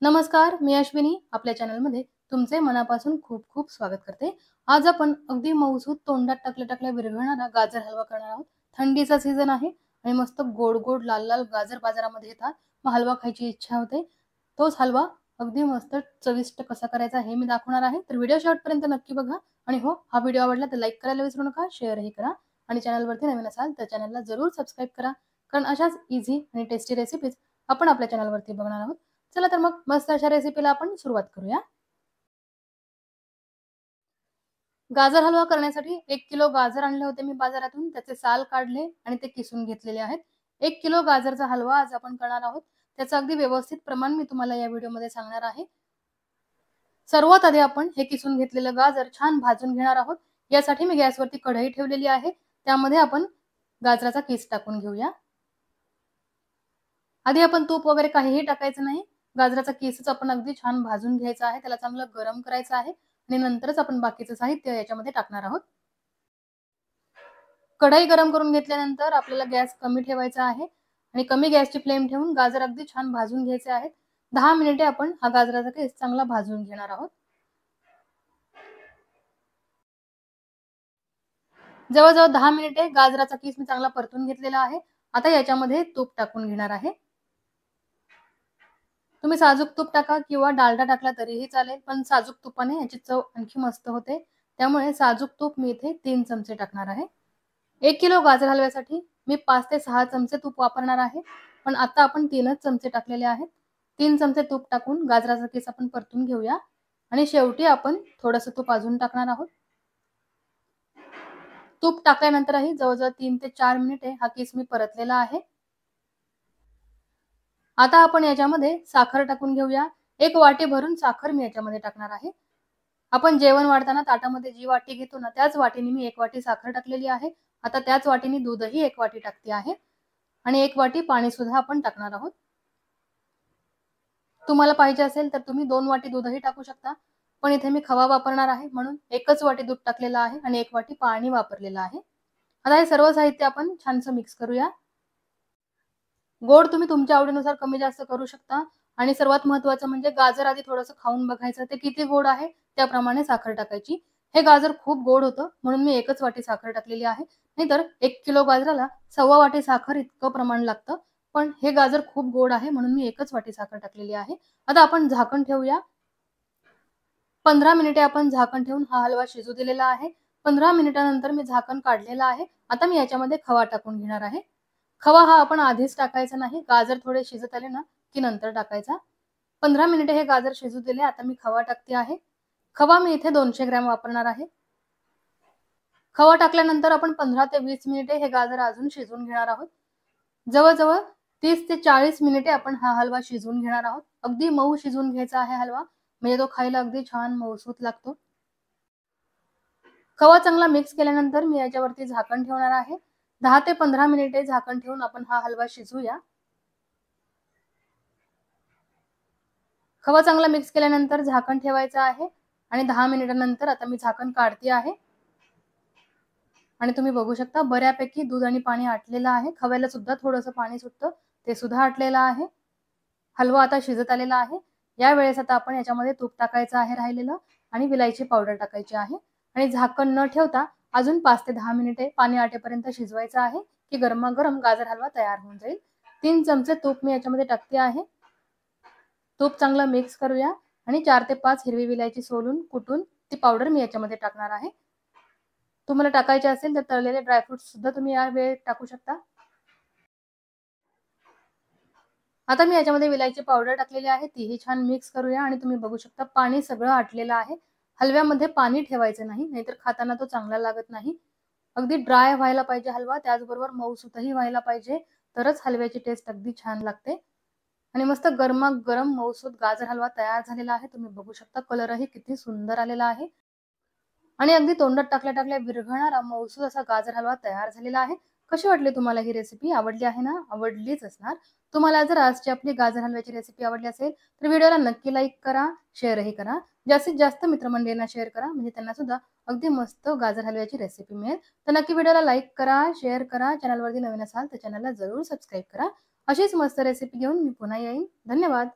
नमस्कार, मी अश्विनी आपल्या चॅनलमध्ये तुमचे मनापासून खूप खूप स्वागत करते. आज आपण अगदी मऊसूत तोंडात टाकल्या विरघळणारा गाजर हलवा करणार आहोत. थंडीचा सीझन आहे आणि मस्त गोड गोड लाल लाल गाजर बाजारामध्ये येतात. मग हलवा खायची इच्छा होते. तोच हलवा अगदी मस्त चविष्ट कसा करायचा हे मी दाखवणार आहे. तर व्हिडिओ शेवटपर्यंत नक्की बघा. आणि हो, हा व्हिडिओ आवडला तर लाईक करायला विसरू नका, शेअरही करा आणि चॅनलवरती नवीन असाल तर चॅनलला जरूर सबस्क्राईब करा. कारण अशाच इझी आणि टेस्टी रेसिपीज आपण आपल्या चॅनलवरती बघणार आहोत. चला तर मग मस्त अशा रेसिपीला आपण सुरुवात करूया. गाजर हलवा करण्यासाठी 1 किलो गाजर आणले होते मी बाजारातून. त्याचे साल काढले आणि ते किसून घेतलेले आहेत. 1 किलो गाजरचा हलवा आज आपण करणार आहोत. त्याचं अगदी व्यवस्थित प्रमाण मी तुम्हाला या व्हिडिओमध्ये सांगणार आहे. सर्वात आधी आपण हे किसून घेतलेलं गाजर छान भाजून घेणार आहोत. यासाठी मी गॅसवरती कढई ठेवलेली आहे. त्यामध्ये आपण गाजराचा किस टाकून घेऊया. आधी आपण तूप वगैरे काहीही टाकायचं नाही. गाजराचा किसच आपण अगदी छान भाजून घ्यायचा आहे. त्याला चांगलं गरम करायचं आहे आणि नंतरच आपण बाकीचं साहित्य याच्यामध्ये टाकणार आहोत. कढई गरम करून घेतल्यानंतर आपल्याला गॅस कमी ठेवायचा आहे आणि कमी गॅसची फ्लेम ठेवून गाजर अगदी छान भाजून घ्यायचे आहेत. 10 मिनिटे आपण हा गाजराचा किस चांगला भाजून घेणार आहोत. जवळजवळ 10 मिनिटे गाजराचा किस मी चांगला परतून घेतलेला आहे. आता याच्यामध्ये तूप टाकून घेणार आहे. तुम्ही साजूक तूप टाका किंवा डालडा टाकला तरीही चालेल, पण साजूक तुपाने याची चव आणखी मस्त होते. त्यामुळे साजूक तूप मी इथे 3 चमचे टाकणार आहे. 1 किलो गाजर हलव्यासाठी मी 5 ते 6 चमचे तूप वापरणार आहे. पण आता आपण 3च चमचे टाकलेले आहेत. 3 चमचे तूप टाकून गाजराचा किस आपण परतून घेऊया आणि शेवटी आपण थोडंसं तूप अजून टाकणार आहोत. तूप टाकल्यानंतरही जवळजवळ 3 ते 4 मिनिटे हा किस मी परतलेला आहे. आता आपण याच्यामध्ये साखर टाकून घेऊया. 1 वाटी भरून साखर मी याच्यामध्ये टाकणार आहे. आपण जेवण वाढताना ताटामध्ये जी वाटी घेतो ना, त्याच वाटीने मी 1 वाटी साखर टाकलेली आहे. आता त्याच वाटीने दूधही 1 वाटी टाकते आहे आणि 1 वाटी पाणी सुद्धा आपण टाकणार आहोत. तुम्हाला पाहिजे असेल तर तुम्ही 2 वाटी दूधही टाकू शकता. पण इथे मी खवा वापरणार आहे म्हणून 1च वाटी दूध टाकलेलं आहे आणि 1 वाटी पाणी वापरलेलं आहे. आता हे सर्व साहित्य आपण छानसं मिक्स करूया. गोड तुम्ही तुमच्या आवडीनुसार कमी जास्त करू शकता आणि सर्वात महत्त्वाचं म्हणजे गाजर आधी थोडंसं खाऊन बघायचं. ते किती गोड आहे त्याप्रमाणे साखर टाकायची. हे गाजर खूप गोड होतं म्हणून मी 1च वाटी साखर टाकलेली आहे. नाहीतर 1 किलो गाजराला 1/2 वाटी साखर इतकं प्रमाण लागतं. पण हे गाजर खूप गोड आहे म्हणून मी 1च वाटी साखर टाकलेली आहे. आता आपण झाकण ठेवूया. 15 मिनिटे आपण झाकण ठेवून हा हलवा शिजू दिलेला आहे. 15 मिनिटानंतर मी झाकण काढलेलं आहे. आता मी याच्यामध्ये खवा टाकून घेणार आहे. खवा हा आपण आधीच टाकायचा नाही. गाजर थोडे शिजत आले ना, की नंतर टाकायचा. 15 मिनिटे हे गाजर शिजू दिले. आता मी खवा टाकते आहे. खवा मी इथे 200 ग्रॅम वापरणार आहे. खवा टाकल्यानंतर आपण 15 ते 20 मिनिटे हे गाजर अजून शिजवून घेणार आहोत. जवळजवळ 30 ते 40 मिनिटे आपण हा हलवा शिजवून घेणार आहोत. अगदी मऊ शिजवून घ्यायचा आहे हलवा, म्हणजे तो खायला अगदी छान मऊसूत लागतो. खवा चांगला मिक्स केल्यानंतर मी याच्यावरती झाकण ठेवणार आहे. 10 ते 15 मिनिटे झाकण ठेवून आपण हा हलवा शिजवूया. खवा चांगला मिक्स केल्यानंतर झाकण ठेवायचं आहे आणि 10 मिनिटानंतर आता मी झाकण काढते आहे. आणि तुम्ही बघू शकता बऱ्यापैकी दूध आणि पाणी आटलेलं आहे. खव्याला सुद्धा थोडंसं पाणी सुटतं, ते सुद्धा आटलेलं आहे. हलवा आता शिजत आलेला आहे. या वेळेस आता आपण याच्यामध्ये तूप टाकायचं आहे राहिलेलं आणि विलायची पावडर टाकायची आहे आणि झाकण न ठेवता अजून 5 ते 10 मिनिटे पाणी आटेपर्यंत शिजवायचं आहे, की गरमागरम गाजर हलवा तयार होऊन जाईल. 3 चमचे तूप मी याच्यामध्ये टाकते आहे. तूप चांगलं मिक्स करूया आणि 4 ते 5 हिरवी विलायची सोलून कुटून ती पावडर मी याच्यामध्ये टाकणार आहे. तुम्हाला टाकायचे असेल तर तळलेले ड्रायफ्रुट्स सुद्धा तुम्ही या वेळेत टाकू शकता. आता मी याच्यामध्ये विलायची पावडर टाकलेली आहे. तीही छान मिक्स करूया आणि तुम्ही बघू शकता पाणी सगळं आटलेलं आहे. हलव्यामध्ये पाणी ठेवायचं नाही, नाहीतर खाताना तो चांगला लागत नाही. अगदी ड्राय व्हायला पाहिजे हलवा, त्याचबरोबर मऊसूतही व्हायला पाहिजे, तरच हलव्याची टेस्ट अगदी छान लागते. आणि मस्त गरमागरम मऊसूत गाजर हलवा तयार झालेला आहे. तुम्ही बघू शकता कलरही किती सुंदर आलेला आहे आणि अगदी तोंडात टाकल्या विरघळणारा मऊसूत असा गाजर हलवा तयार झालेला आहे. कशी वाटली तुम्हाला ही रेसिपी? आवडली आहे ना? आवडलीच असणार. तुम्हाला जर आजची आपली गाजर हलव्याची रेसिपी आवडली असेल तर व्हिडिओला नक्की लाईक करा, शेअरही करा. जास्तीत जास्त मित्रमंडळींना शेअर करा, म्हणजे त्यांना सुद्धा अगदी मस्त गाजर हलव्याची रेसिपी मिळेल. तर नक्की व्हिडिओला लाईक करा, शेअर करा. चॅनलवरती नवीन असाल तर चॅनलला जरूर सबस्क्राईब करा. अशीच मस्त रेसिपी घेऊन मी पुन्हा येईन. धन्यवाद.